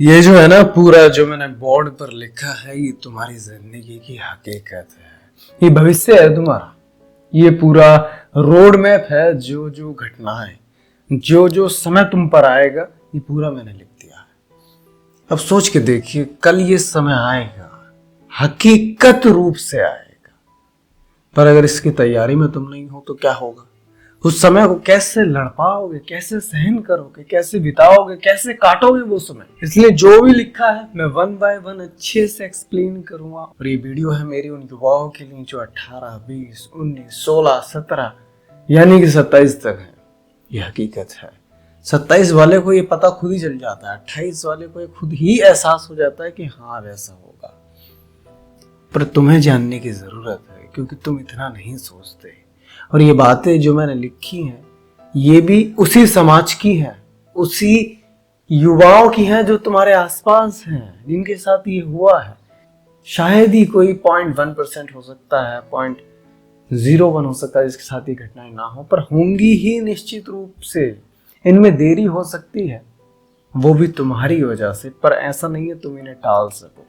ये जो है ना पूरा जो मैंने बोर्ड पर लिखा है ये तुम्हारी जिंदगी की हकीकत है। ये भविष्य है तुम्हारा। ये पूरा रोड मैप है। जो जो घटनाएं जो जो समय तुम पर आएगा ये पूरा मैंने लिख दिया है। अब सोच के देखिए कल ये समय आएगा, हकीकत रूप से आएगा। पर अगर इसकी तैयारी में तुम नहीं हो तो क्या होगा? उस समय को कैसे लड़ पाओगे, कैसे सहन करोगे, कैसे बिताओगे, कैसे काटोगे वो समय? इसलिए जो भी लिखा है मैं वन बाय वन अच्छे से एक्सप्लेन करूंगा। और ये वीडियो है मेरी उन युवाओं के लिए जो 18, 20, 19, 16, 17 यानी कि 27 तक है। ये हकीकत है। 27 वाले को ये पता खुद ही चल जाता है, 28 वाले को ये खुद ही एहसास हो जाता है कि हाँ वैसा होगा। पर तुम्हें जानने की जरूरत है क्योंकि तुम इतना नहीं सोचते। और ये बातें जो मैंने लिखी हैं ये भी उसी समाज की है, उसी युवाओं की है जो तुम्हारे आसपास हैं, जिनके साथ ये हुआ है। शायद ही कोई 0.1% हो सकता है, 0.01 हो सकता है जिसके साथ ये घटनाएं ना हो, पर होंगी ही निश्चित रूप से। इनमें देरी हो सकती है, वो भी तुम्हारी वजह से, पर ऐसा नहीं है तुम इन्हें टाल सको।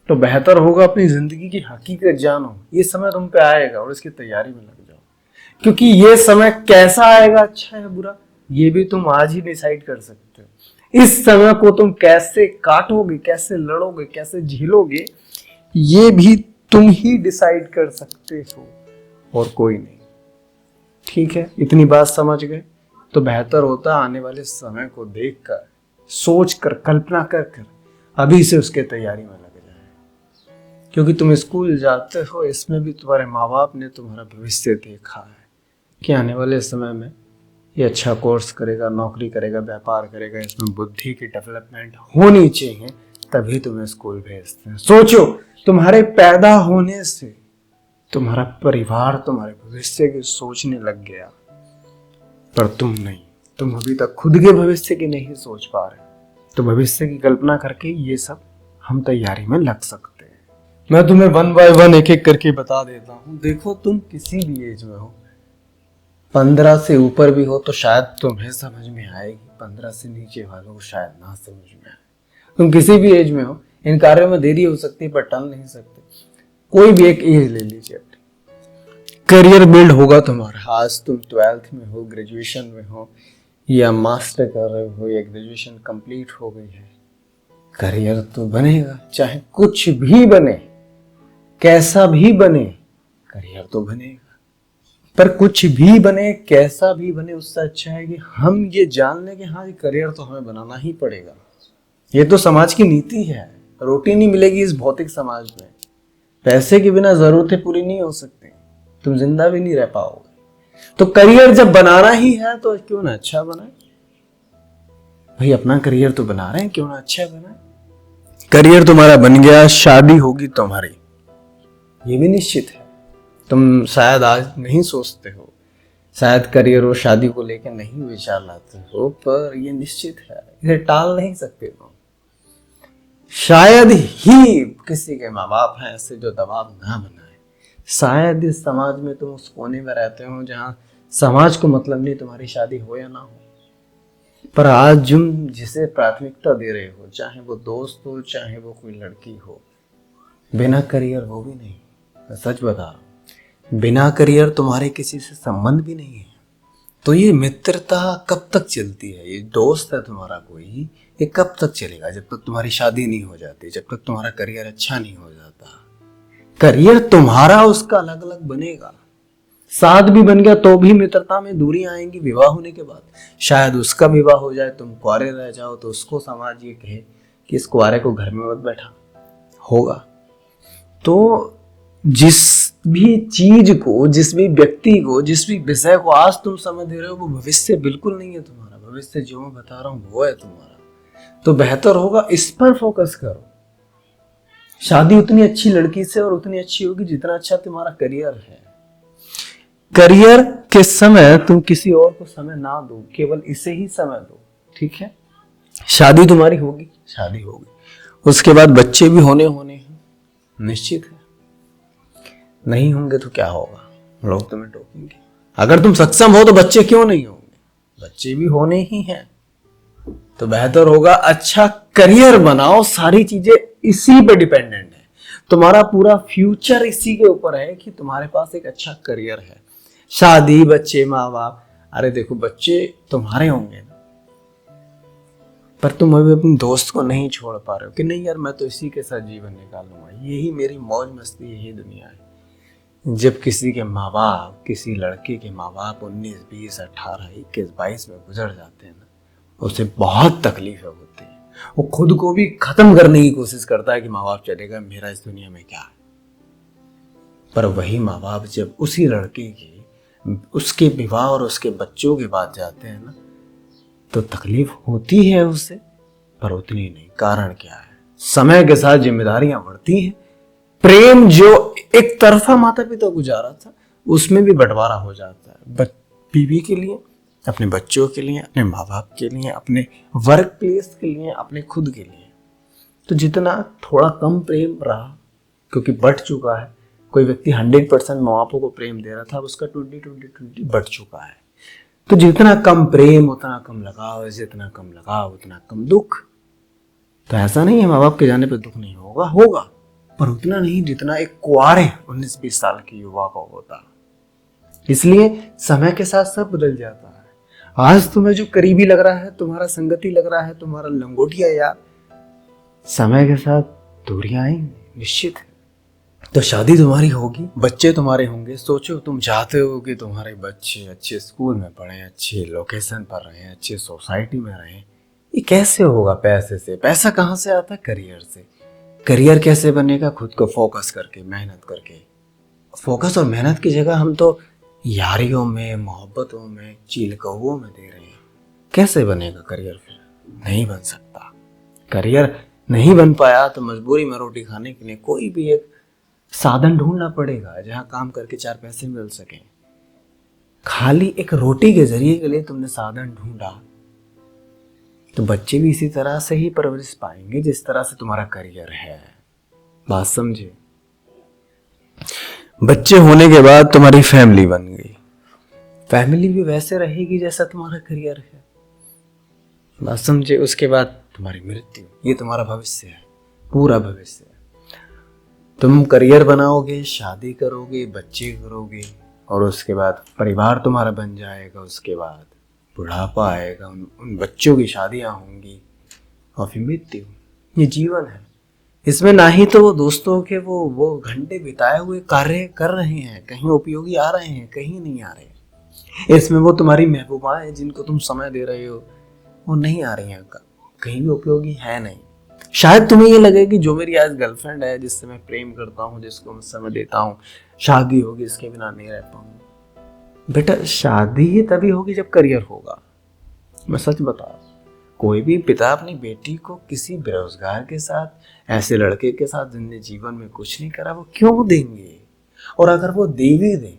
तो बेहतर होगा अपनी जिंदगी की हकीकत जानो। ये समय तुम पे आएगा और इसकी तैयारी में लग जाओ, क्योंकि ये समय कैसा आएगा, अच्छा है बुरा, ये भी तुम आज ही डिसाइड कर सकते हो। इस समय को तुम कैसे काटोगे, कैसे लड़ोगे, कैसे झेलोगे, ये भी तुम ही डिसाइड कर सकते हो और कोई नहीं। ठीक है, इतनी बात समझ गए तो बेहतर होता आने वाले समय को देखकर, सोचकर, कल्पना कर अभी से उसके तैयारी में लग जाए। क्योंकि तुम स्कूल जाते हो, इसमें भी तुम्हारे माँ बाप ने तुम्हारा भविष्य देखा है कि आने वाले समय में ये अच्छा कोर्स करेगा, नौकरी करेगा, व्यापार करेगा, इसमें बुद्धि की डेवलपमेंट होनी चाहिए, तभी तुम्हें स्कूल भेजते हैं। सोचो, तुम्हारे पैदा होने से तुम्हारा परिवार तुम्हारे भविष्य की सोचने लग गया, पर तुम नहीं। तुम अभी तक खुद के भविष्य की नहीं सोच पा रहे। तो भविष्य की कल्पना करके ये सब हम तैयारी में लग सकते हैं। मैं तुम्हें वन बाय वन एक एक करके बता देता हूँ। देखो, तुम किसी भी एज में हो, 15 से ऊपर भी हो तो शायद तुम्हें समझ में आएगी, 15 से नीचे वालों को शायद ना समझ में आए। तुम किसी भी एज में हो, इन कार्यों में देरी हो सकती है पर टल नहीं सकते। कोई भी एक एज ले लीजिए अपनी, करियर बिल्ड होगा तुम्हारा। आज तुम 12th में हो, ग्रेजुएशन में हो, या मास्टर कर रहे हो, या ग्रेजुएशन कंप्लीट हो गई है, करियर तो बनेगा। चाहे कुछ भी बने, कैसा भी बने, करियर तो बनेगा। पर कुछ भी बने, कैसा भी बने, उससे अच्छा है कि हम ये जान लें कि हाँ, ये करियर तो हमें बनाना ही पड़ेगा। ये तो समाज की नीति है। रोटी नहीं मिलेगी इस भौतिक समाज में। पैसे के बिना जरूरतें पूरी नहीं हो सकती, तुम जिंदा भी नहीं रह पाओगे। तो करियर जब बनाना ही है तो क्यों ना अच्छा बनाए। भाई अपना करियर तो बना रहे हैं, क्यों ना अच्छा बनाए। करियर तुम्हारा बन गया, शादी होगी तुम्हारी, ये भी निश्चित है। तुम शायद आज नहीं सोचते हो, शायद करियर और शादी को लेकर नहीं विचार लाते हो, पर ये निश्चित है, इसे टाल नहीं सकते तुम। शायद ही किसी के माँ बाप हैं ऐसे जो दबाव ना बनाए। शायद इस समाज में तुम उस कोने में रहते हो जहां समाज को मतलब नहीं तुम्हारी शादी हो या ना हो। पर आज तुम जिसे प्राथमिकता दे रहे हो, चाहे वो दोस्त हो, चाहे वो कोई लड़की हो, बिना करियर हो भी नहीं। मैं सच बता रहा हूं, बिना करियर तुम्हारे किसी से संबंध भी नहीं है। तो ये मित्रता कब तक चलती है? ये दोस्त है तुम्हारा कोई, ये कब तक चलेगा? जब तक तुम्हारी शादी नहीं हो जाती, जब तक तुम्हारा करियर अच्छा नहीं हो जाता। करियर तुम्हारा उसका अलग अलग बनेगा। साथ भी बन गया तो भी मित्रता में दूरी आएंगी। विवाह होने के बाद शायद उसका विवाह हो जाए, तुम कुंवारे रह जाओ, तो उसको समाज ये कहे कि इस कुंवारे को घर में मत बैठा होगा। तो जिस भी चीज को, जिस भी व्यक्ति को, जिस भी विषय को आज तुम समझ रहे हो, वो भविष्य बिल्कुल नहीं है तुम्हारा। भविष्य जो मैं बता रहा हूँ वो है तुम्हारा। तो बेहतर होगा इस पर फोकस करो। शादी उतनी अच्छी लड़की से और उतनी अच्छी होगी जितना अच्छा तुम्हारा करियर है। करियर के समय तुम किसी और को समय ना दो, केवल इसे ही समय दो। ठीक है, शादी तुम्हारी होगी, शादी होगी, उसके बाद बच्चे भी होने हैं, निश्चित है। नहीं होंगे तो क्या होगा? लोग तुम्हें टोकेंगे। अगर तुम सक्षम हो तो बच्चे क्यों नहीं होंगे? बच्चे भी होने ही हैं। तो बेहतर होगा अच्छा करियर बनाओ। सारी चीजें इसी पे डिपेंडेंट है, तुम्हारा पूरा फ्यूचर इसी के ऊपर है कि तुम्हारे पास एक अच्छा करियर है। शादी, बच्चे, माँ बाप, अरे देखो बच्चे तुम्हारे होंगे ना, पर तुम अभी अपने दोस्त को नहीं छोड़ पा रहे हो कि नहीं यार मैं तो इसी के साथ जीवन निकालूंगा, यही मेरी मौज मस्ती, यही दुनिया है। जब किसी के माँ बाप, किसी लड़के के माँ बाप 19, 20, 18, 21, 22 में गुजर जाते हैं ना, उसे बहुत तकलीफें होती है। वो खुद को भी खत्म करने की कोशिश करता है कि माँ बाप चले गए, मेरा इस दुनिया में क्या है। पर वही माँ बाप जब उसी लड़के की, उसके विवाह और उसके बच्चों के बाद जाते हैं ना, तो तकलीफ होती है उसे, पर उतनी नहीं। कारण क्या है? समय के साथ जिम्मेदारियां बढ़ती हैं। प्रेम जो एक तरफा माता पिता गुजारा था, उसमें भी बंटवारा हो जाता है। बीवी के लिए, अपने बच्चों के लिए, अपने माँ बाप के लिए, अपने वर्क प्लेस के लिए, अपने खुद के लिए। तो जितना थोड़ा कम प्रेम रहा, क्योंकि बढ़ चुका है। कोई व्यक्ति 100% माँ बापों को प्रेम दे रहा था, उसका 20-20-20 बढ़ चुका है। तो जितना कम प्रेम उतना कम लगाव, जितना कम लगाव उतना कम दुख। तो ऐसा नहीं है माँ बाप के जाने पर दुख नहीं होगा, होगा, पर उतना नहीं जितना एक कुआरे 19-20 साल के युवा को होता। इसलिए समय के साथ सब बदल जाता है। आज तुम्हें जो करीबी लग रहा है, तुम्हारा संगति लग रहा है, तुम्हारा लंगोटिया यार, समय के साथ दूरियां आएंगी, निश्चित है। तो शादी तुम्हारी होगी, बच्चे तुम्हारे होंगे। सोचो, तुम चाहते हो कि तुम्हारे बच्चे अच्छे स्कूल में पढ़ें, अच्छे लोकेशन पर रहें, अच्छे सोसाइटी में रहें। ये कैसे होगा? पैसे से। पैसा कहाँ से आता है? करियर से। करियर कैसे बनेगा? खुद को फोकस करके, मेहनत करके। फोकस और मेहनत की जगह हम तो यारियों में, मोहब्बतों में, चील कौओं में दे रहे हैं। कैसे बनेगा करियर? फिर नहीं बन सकता। करियर नहीं बन पाया तो मजबूरी में रोटी खाने के लिए कोई भी एक साधन ढूंढना पड़ेगा जहां काम करके 4 पैसे मिल सके। खाली एक रोटी के जरिए के लिए तुमने साधन ढूंढा, तो बच्चे भी इसी तरह से ही परवरिश पाएंगे जिस तरह से तुम्हारा करियर है। बात समझे? बच्चे होने के बाद तुम्हारी फैमिली बन गई, फैमिली भी वैसे रहेगी जैसा तुम्हारा करियर है। बात समझे? उसके बाद तुम्हारी मृत्यु, ये तुम्हारा भविष्य है, पूरा भविष्य है। तुम करियर बनाओगे, शादी करोगे, बच्चे करोगे, और उसके बाद परिवार तुम्हारा बन जाएगा। उसके बाद बुढ़ापा आएगा, उन बच्चों की शादियां होंगी, और फिर मृत्यु। ये जीवन है। इसमें ना ही तो वो दोस्तों के वो घंटे बिताए हुए कार्य कर रहे हैं, कहीं उपयोगी आ रहे हैं, कहीं नहीं आ रहे। इसमें वो तुम्हारी महबूबाएं जिनको तुम समय दे रहे हो, वो नहीं आ रही हैं, कहीं भी उपयोगी है नहीं। शायद तुम्हें ये लगे कि जो मेरी आज गर्लफ्रेंड है, जिससे मैं प्रेम करता हूँ, जिसको मैं समय देता हूँ, शादी होगी, इसके बिना नहीं रह पाऊंगा। बेटा, शादी ही तभी होगी जब करियर होगा। मैं सच बता रहा हूं, कोई भी पिता अपनी बेटी को किसी बेरोजगार के साथ, ऐसे लड़के के साथ जिनने जीवन में कुछ नहीं करा, वो क्यों देंगे? और अगर वो दे भी दे,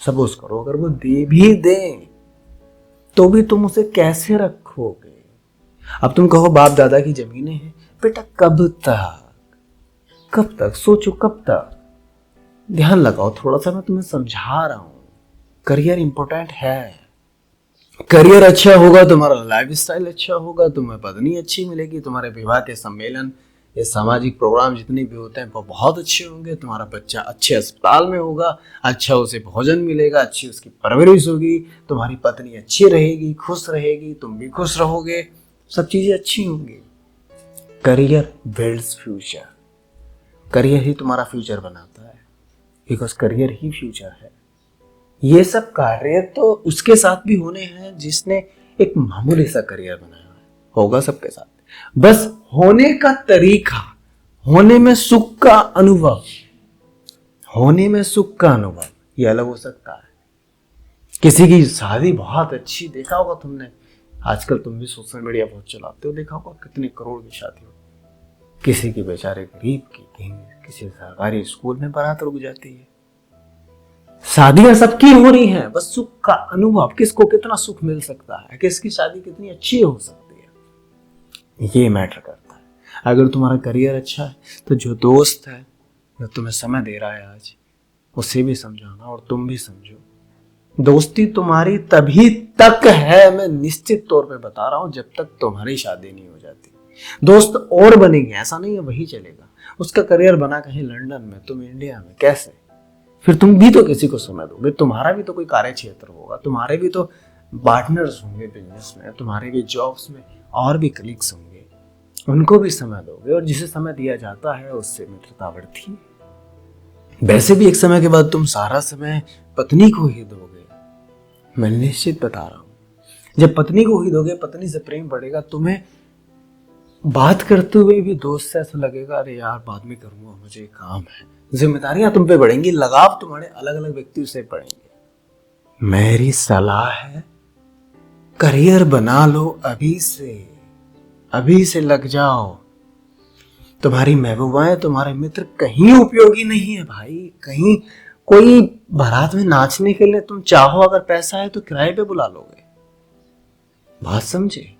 सपोज करो अगर वो दे भी दे, तो भी तुम उसे कैसे रखोगे? अब तुम कहो बाप दादा की जमीनें हैं। बेटा, कब तक सोचो, कब तक? ध्यान लगाओ थोड़ा सा, मैं तुम्हें समझा रहा हूं। करियर इंपॉर्टेंट है। करियर अच्छा होगा, तुम्हारा लाइफस्टाइल अच्छा होगा, तुम्हें पत्नी अच्छी मिलेगी, तुम्हारे विवाह के सम्मेलन, ये सामाजिक प्रोग्राम जितने भी होते हैं वो बहुत अच्छे होंगे। तुम्हारा बच्चा अच्छे अस्पताल में होगा, अच्छा उसे भोजन मिलेगा, अच्छी उसकी परवरिश होगी, तुम्हारी पत्नी अच्छी रहेगी, खुश रहेगी, तुम भी खुश रहोगे, सब चीजें अच्छी होंगी। Career builds future. करियर ही तुम्हारा फ्यूचर बनाता है, बिकॉज करियर ही फ्यूचर है। ये सब कार्य तो उसके साथ भी होने हैं जिसने एक मामूली सा करियर बनाया है। होगा सबके साथ, बस होने का तरीका, होने में सुख का अनुभव, होने में सुख का अनुभव ये अलग हो सकता है। किसी की शादी बहुत अच्छी, देखा होगा तुमने, आजकल तुम भी सोशल मीडिया बहुत चलाते हो, देखा होगा कितने करोड़ की शादी हो। किसी की बेचारे गरीब की, कहीं किसी सरकारी स्कूल में बारात रुक जाती है। शादियां सबकी हो रही हैं, बस सुख का अनुभव, किसको कितना सुख मिल सकता है, किसकी शादी कितनी अच्छी हो सकती है, ये मैटर करता है। अगर तुम्हारा करियर अच्छा है तो जो दोस्त है, जो तुम्हें समय दे रहा है आज, उसे भी समझाना और तुम भी समझो। दोस्ती तुम्हारी तभी तक है, मैं निश्चित तौर पे बता रहा हूं, जब तक तुम्हारी शादी नहीं हो जाती। दोस्त और बनेंगे, ऐसा नहीं है वही चलेगा। उसका करियर बना कहीं लंदन में, तुम इंडिया में, कैसे? फिर तुम भी तो किसी को समय दोगे, तुम्हारा भी तो कोई कार्य क्षेत्र होगा, तुम्हारे भी तो पार्टनर्स होंगे बिजनेस में, तुम्हारे भी जॉब्स में और भी कलीग्स होंगे, उनको भी समय दोगे। और जिसे समय दिया जाता है उससे मित्रता बढ़ती है। वैसे भी एक समय के बाद तुम सारा समय पत्नी को ही दोगे, मैं निश्चित बता रहा हूं। जब पत्नी को ही दोगे, पत्नी से प्रेम बढ़ेगा, तुम्हें बात करते हुए भी दोस्त से ऐसा लगेगा, अरे यार बाद में करूंगा, मुझे काम है। जिम्मेदारियां तुम पे बढ़ेंगी, लगाव तुम्हारे अलग अलग व्यक्तियों से बढ़ेंगे। मेरी सलाह है, करियर बना लो अभी से लग जाओ। तुम्हारी महबूबाएं, तुम्हारे मित्र कहीं उपयोगी नहीं है भाई। कहीं कोई बारात में नाचने के लिए तुम चाहो, अगर पैसा है तो किराए पे बुला लोगे। बात समझे?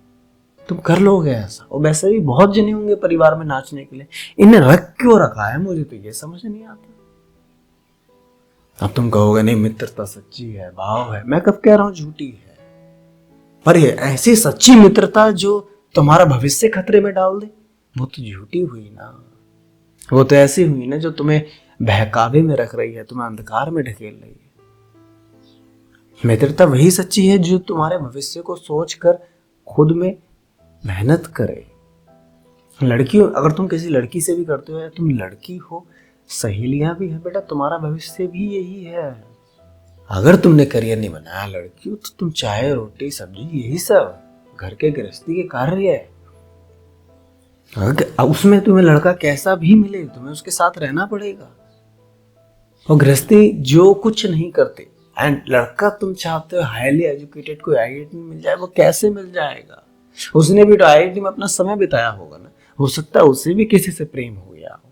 तुम कर लोगे ऐसा। और वैसे भी बहुत जने होंगे परिवार में नाचने के लिए, इन्हें रख क्यों रखा है, मुझे तो ये समझ नहीं आता। अब तुम कहोगे नहीं, मित्रता सच्ची है, भाव है। मैं कब कह रहा हूं झूठी है? पर ये ऐसी सच्ची मित्रता जो तुम्हारा भविष्य खतरे में डाल दे, वो तो झूठी हुई ना। वो तो ऐसी हुई ना जो तुम्हें बहकावे में रख रही है, तुम्हें अंधकार में ढकेल रही है। मित्रता वही सच्ची है जो तुम्हारे भविष्य को सोचकर खुद में मेहनत करे। लड़कियों, अगर तुम किसी लड़की से भी करते हो, या तुम लड़की हो, सहेलियां भी है बेटा, तुम्हारा भविष्य भी यही है। अगर तुमने करियर नहीं बनाया लड़की हो, तो तुम चाय रोटी सब्जी यही सब घर के गृहस्थी के कार्य है। उसमें तुम्हें लड़का कैसा भी मिले, तुम्हें उसके साथ रहना पड़ेगा। और गृहस्थी जो कुछ नहीं करते, एंड लड़का तुम चाहते हो हाईली एजुकेटेड, कोई आईआईटी में मिल जाए, वो कैसे मिल जाएगा? उसने भी तो आईआईटी में अपना समय बिताया होगा ना। हो सकता है उसे भी किसी से प्रेम हो गया हो,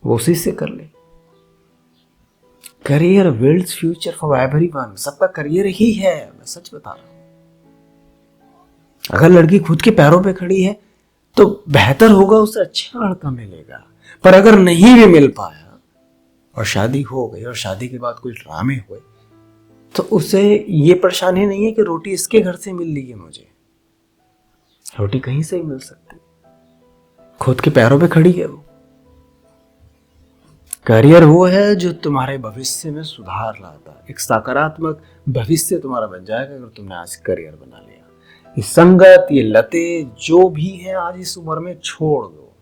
वो उसी से कर ले। Career builds future for everyone. सबका करियर ही है, मैं सच बता रहा हूं। अगर लड़की खुद के पैरों पे खड़ी है तो बेहतर होगा, उसे अच्छा लड़का मिलेगा। पर अगर नहीं भी मिल पाया और शादी हो गई, और शादी के बाद कुछ ड्रामे हुए, तो उसे ये परेशानी नहीं है कि रोटी इसके घर से मिल रही है, मुझे रोटी कहीं से ही मिल सकती। खुद के पैरों पे खड़ी है वो। करियर वो है जो तुम्हारे भविष्य में सुधार लाता है। एक सकारात्मक भविष्य तुम्हारा बन जाएगा अगर तुमने आज करियर बना लिया। ये संगत, ये लतें जो भी है आज इस उम्र में छोड़ दो,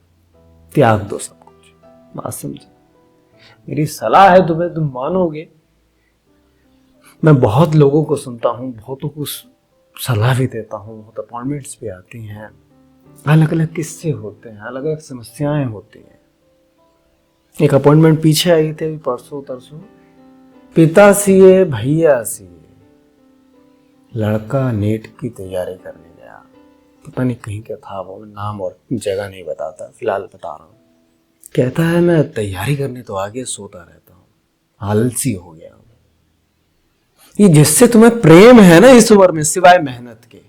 त्याग दो सब कुछ। बात समझे? मेरी सलाह है तुम्हें, तुम मानोगे। मैं बहुत लोगों को सुनता हूँ, बहुतों को सलाह भी देता हूँ, बहुत अपॉइंटमेंट्स भी आती हैं, अलग अलग किस्से होते हैं, अलग अलग समस्याएं होती हैं। एक अपॉइंटमेंट पीछे आई थी अभी परसों तरसों, पिता सीए भैया सीए, लड़का नेट की तैयारी करने गया। पता नहीं कहीं क्या था वो, नाम और जगह नहीं बताता, फिलहाल बता रहा हूँ। कहता है मैं तैयारी करने तो आगे सोता रहता हूँ, आलसी हो गया हूँ। ये जिससे तुम्हें प्रेम है ना इस उम्र में, सिवाय मेहनत के,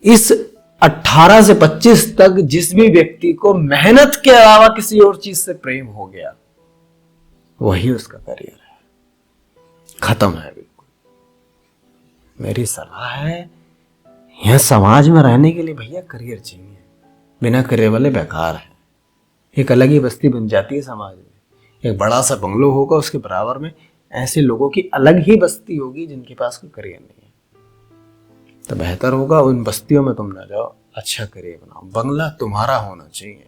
इस 18 से 25 तक जिस भी व्यक्ति को मेहनत के अलावा किसी और चीज से प्रेम हो गया, वही उसका करियर है, खत्म है बिल्कुल। मेरी सलाह है, यह समाज में रहने के लिए भैया करियर चाहिए। बिना करियर वाले बेकार है। एक अलग ही बस्ती बन जाती है समाज में। एक बड़ा सा बंगलो होगा, उसके बराबर में ऐसे लोगों की अलग ही बस्ती होगी जिनके पास कोई करियर नहीं है। तो बेहतर होगा उन बस्तियों में तुम ना जाओ, अच्छा करियर बनाओ। बंगला तुम्हारा होना चाहिए,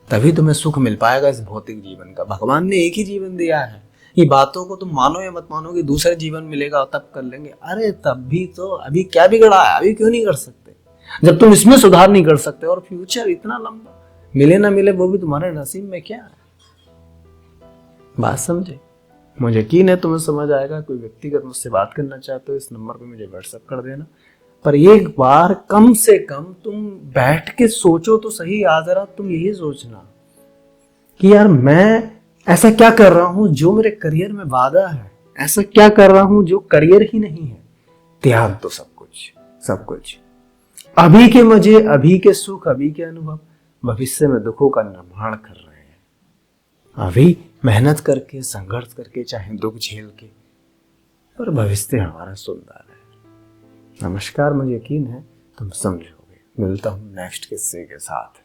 तभी तुम्हें सुख मिल पाएगा इस भौतिक जीवन का। भगवान ने एक ही जीवन दिया है। ये बातों को तुम मानो या मत मानो कि दूसरा जीवन मिलेगा तब कर लेंगे, अरे तब भी तो अभी क्या बिगड़ा है, अभी क्यों नहीं कर सकते? जब तुम इसमें सुधार नहीं कर सकते, और फ्यूचर इतना लंबा, मिले ना मिले वो भी तुम्हारे नसीब में क्या है। बात समझे? मुझे यकीन है तुम्हें समझ आएगा। कोई व्यक्तिगत मुझसे बात करना चाहते हो, इस नंबर पे मुझे व्हाट्सएप कर देना। पर एक बार कम से कम तुम बैठ के सोचो तो सही। आज रात तुम यही सोचना कि यार मैं ऐसा क्या कर रहा हूं जो मेरे करियर में बाधा है, ऐसा क्या कर रहा हूं जो करियर ही नहीं है। त्याग दो सब कुछ, सब कुछ। अभी के मजे, अभी के सुख, अभी के अनुभव भविष्य में दुखों का निर्माण कर रहे हैं। अभी मेहनत करके, संघर्ष करके, चाहे दुख झेल के और भविष्य हमारा सुंदर है। नमस्कार, मुझे यकीन है तुम समझोगे। मिलता हूँ नेक्स्ट किस्से के साथ।